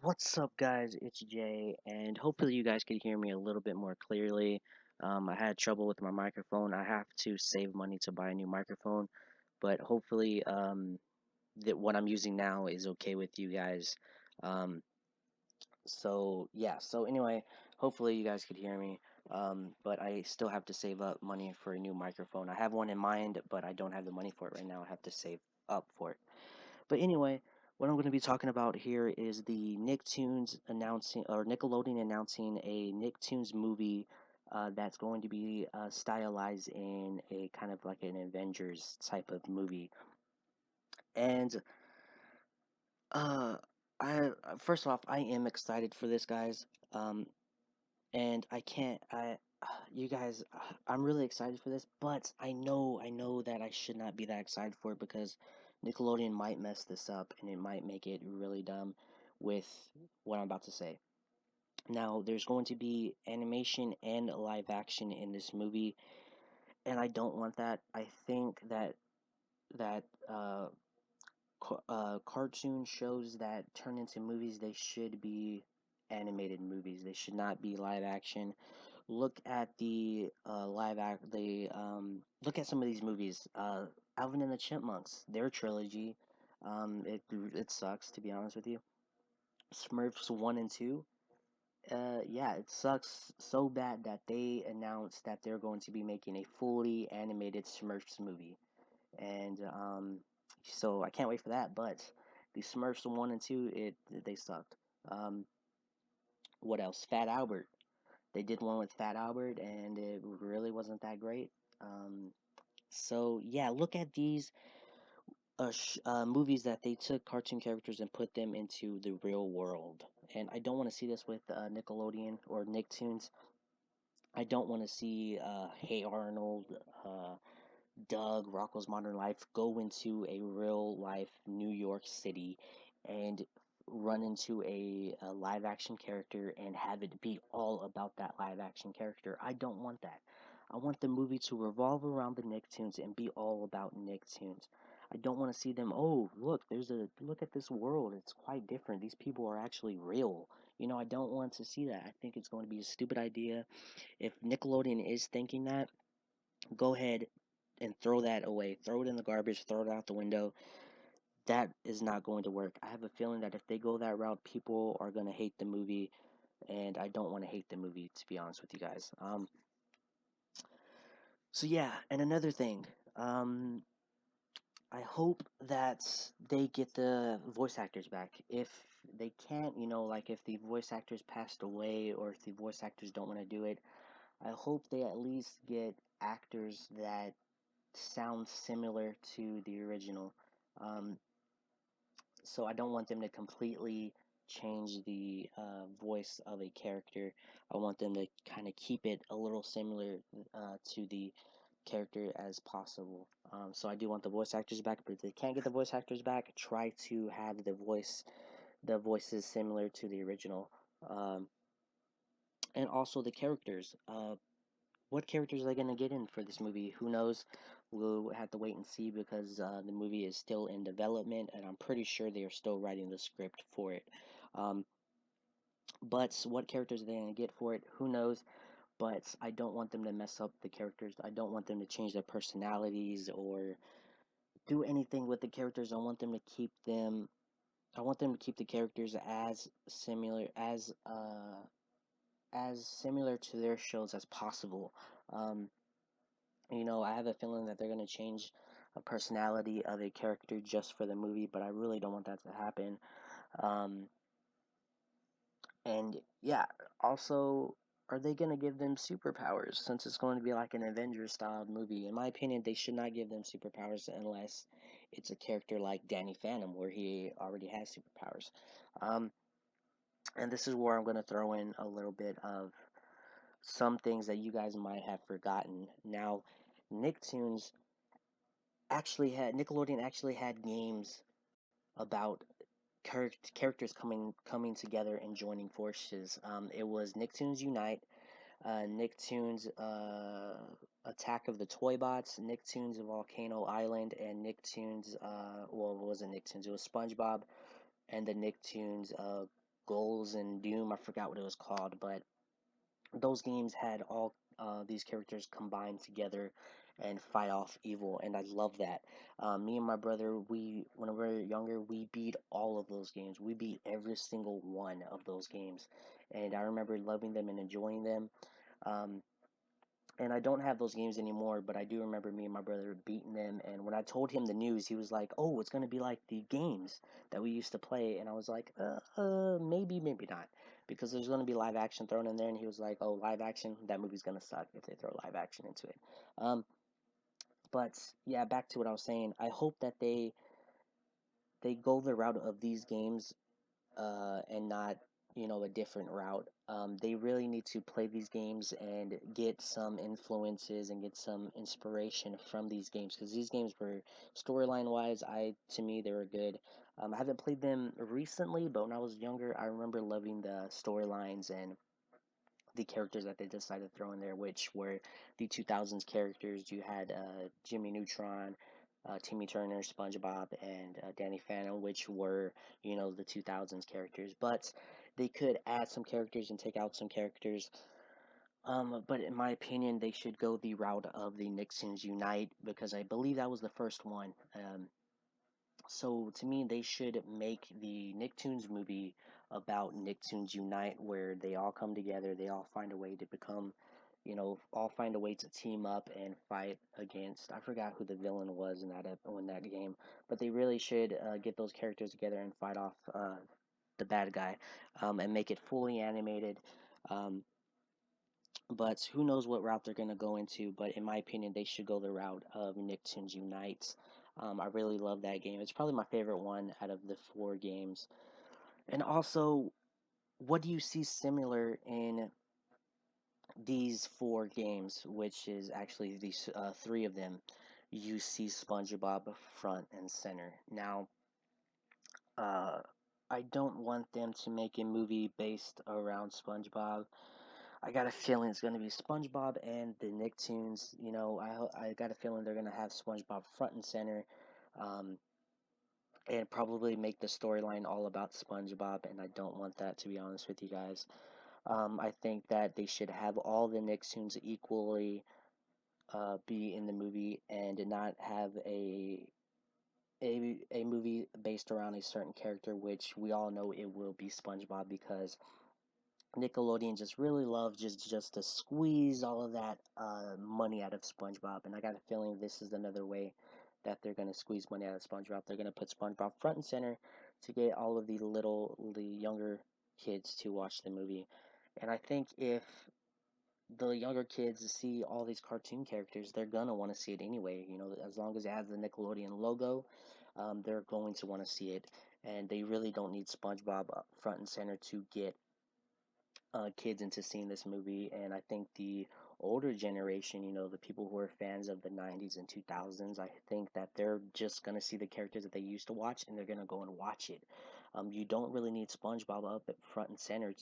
What's up, guys? It's Jay, and hopefully you guys can hear me a little bit more clearly. I had trouble with my microphone. I have to save money to buy a new microphone, but hopefully, that what I'm using now is okay with you guys. Um, so anyway, hopefully you guys could hear me. But I still have to save up money for a new microphone. I have one in mind, but I don't have the money for it right now. I have to save up for it. But anyway, what I'm going to be talking about here is the NickToons announcing, or Nickelodeon announcing a NickToons movie that's going to be stylized in a kind of like an Avengers type of movie. And uh, I first off, I am excited for this, guys. Um, and I can't, you guys, I'm really excited for this, but I know that I should not be that excited for it because Nickelodeon might mess this up and it might make it really dumb with what I'm about to say. Now, there's going to be animation and live action in this movie, and I don't want that. I think that cartoon shows that turn into movies, they should be animated movies. They should not be live action. Look at the look at some of these movies. Alvin and the Chipmunks, their trilogy. It sucks, to be honest with you. Smurfs 1 and 2. Yeah, it sucks so bad that they announced that they're going to be making a fully animated Smurfs movie. And so I can't wait for that, but the Smurfs 1 and 2, they sucked. Um, what else? Fat Albert. They did one with Fat Albert, and it really wasn't that great. So yeah, look at these movies that they took cartoon characters and put them into the real world. And I don't want to see this with Nickelodeon or Nicktoons. I don't want to see Hey Arnold, uh, Doug, Rocco's Modern Life go into a real life New York City and run into a live action character and have it be all about that live action character. I don't want that. I want the movie to revolve around the Nicktoons and be all about Nicktoons. I don't want to see them, oh, look at this world. It's quite different. These people are actually real. I don't want to see that. I think it's going to be a stupid idea. If Nickelodeon is thinking that, go ahead and throw that away. Throw it in the garbage, throw it out the window. That is not going to work. I have a feeling that if they go that route, people are going to hate the movie, and I don't want to hate the movie, to be honest with you guys. So yeah, and another thing, um, I hope that they get the voice actors back. If they can't, like if the voice actors passed away or if the voice actors don't want to do it, I hope they at least get actors that sound similar to the original. Um, so I don't want them to completely change the voice of a character. I want them to kind of keep it a little similar to the character as possible. So I do want the voice actors back, but if they can't get the voice actors back, try to have the voices similar to the original, um, and also the characters. What characters are they going to get in for this movie? Who knows? We'll have to wait and see because the movie is still in development, and I'm pretty sure they are still writing the script for it. Um, but what characters are they going to get for it? Who knows? But I don't want them to mess up the characters. I don't want them to change their personalities or do anything with the characters. I want them to keep them. I want them to keep the characters as similar to their shows as possible. Um, I have a feeling that they're going to change a personality of a character just for the movie, but I really don't want that to happen. Um, and yeah, also, are they going to give them superpowers since it's going to be like an Avengers style movie? In my opinion, they should not give them superpowers unless it's a character like Danny Phantom, where he already has superpowers. Um, and this is where I'm going to throw in a little bit of some things that you guys might have forgotten. Now, Nicktoons Nickelodeon actually had games about characters coming together and joining forces. It was Nicktoons Unite, Nicktoons Attack of the Toybots, Nicktoons Volcano Island, and Nicktoons well, it wasn't Nicktoons, it was SpongeBob and the Nicktoons Goals and Doom. I forgot what it was called, but those games had all these characters combined together and fight off evil, and I love that. Me and my brother, when we were younger, we beat all of those games. We beat every single one of those games, and I remember loving them and enjoying them. Um, and I don't have those games anymore, but I do remember me and my brother beating them. And when I told him the news, he was like, "Oh, it's gonna be like the games that we used to play." And I was like, maybe, maybe not, because there's gonna be live action thrown in there." And he was like, "Oh, live action? That movie's gonna suck if they throw live action into it." Um, but yeah, back to what I was saying. I hope that they go the route of these games and not a different route. They really need to play these games and get some influences and get some inspiration from these games, because these games were storyline wise, to me they were good. I haven't played them recently, but when I was younger, I remember loving the storylines and the characters that they decided to throw in there, which were the 2000s characters. You had Jimmy Neutron, Timmy Turner, SpongeBob, and Danny Phantom, which were, the 2000s characters. But they could add some characters and take out some characters. But in my opinion, they should go the route of the NickToons Unite, because I believe that was the first one. So to me, they should make the Nicktoons movie about Nicktoons Unite, where they all come together, they all find a way to become, all find a way to team up and fight against. I forgot who the villain was in that game, but they really should get those characters together and fight off the bad guy, and make it fully animated. Um, but who knows what route they're going to go into. But in my opinion, they should go the route of Nicktoons Unites. I really love that game. It's probably my favorite one out of the four games. And also, what do you see similar in these four games, which is actually these three of them? You see SpongeBob front and center. Now, uh, I don't want them to make a movie based around SpongeBob. I got a feeling it's going to be SpongeBob and the Nicktoons. I got a feeling they're going to have SpongeBob front and center, um, and probably make the storyline all about SpongeBob. And I don't want that, to be honest with you guys. I think that they should have all the Nicktoons equally be in the movie, and not have a movie based around a certain character, which we all know it will be SpongeBob, because Nickelodeon just really loved just to squeeze all of that money out of SpongeBob, and I got a feeling this is another way that they're gonna squeeze money out of SpongeBob. They're gonna put SpongeBob front and center to get all of the younger kids to watch the movie. And I think if the younger kids see all these cartoon characters, they're gonna want to see it anyway. As long as it has the Nickelodeon logo, they're going to want to see it, and they really don't need SpongeBob up front and center to get kids into seeing this movie. And I think the older generation, the people who are fans of the 90s and 2000s, I think that they're just going to see the characters that they used to watch, and they're going to go and watch it. You don't really need SpongeBob up at front and center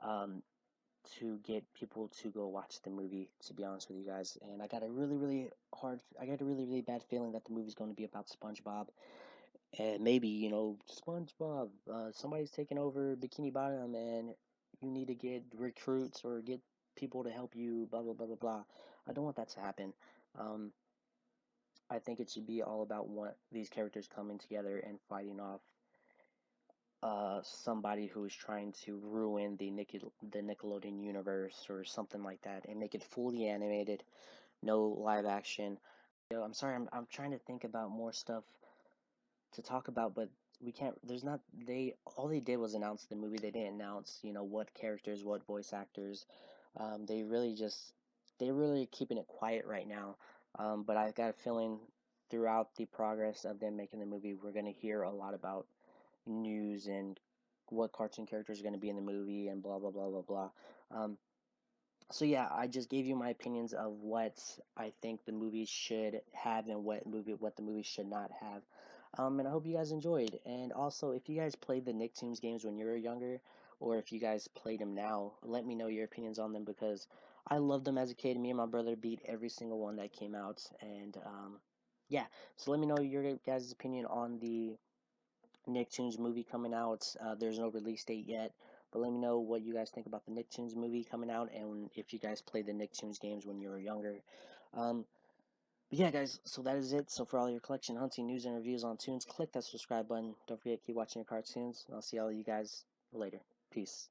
um, to get people to go watch the movie, to be honest with you guys. And I got a really, really bad feeling that the movie's going to be about SpongeBob, and maybe, SpongeBob, somebody's taking over Bikini Bottom, and you need to get recruits or get people to help you, blah, blah, blah, blah, blah. I don't want that to happen. Um, I think it should be all about these characters coming together and fighting off somebody who is trying to ruin the Nickelodeon universe or something like that, and make it fully animated, no live action. I'm sorry, I'm trying to think about more stuff to talk about, but we can't. There's not. They all they did was announce the movie. They didn't announce, what characters, what voice actors. They really just they're really keeping it quiet right now. But I got a feeling throughout the progress of them making the movie, we're gonna hear a lot about news and what cartoon characters are gonna be in the movie and blah blah blah blah blah. Um, so yeah, I just gave you my opinions of what I think the movie should have and what the movie should not have. And I hope you guys enjoyed. And also, if you guys played the Nicktoons games when you were younger, or if you guys played them now, let me know your opinions on them, because I loved them as a kid. Me and my brother beat every single one that came out. And yeah, so let me know your guys' opinion on the NickToons movie coming out. There's no release date yet, but let me know what you guys think about the NickToons movie coming out, and if you guys played the NickToons games when you were younger. Um, but yeah, guys, so that is it. So for all your collection hunting news and reviews on Toons, click that subscribe button. Don't forget, keep watching your cartoons. I'll see all of you guys later. Peace.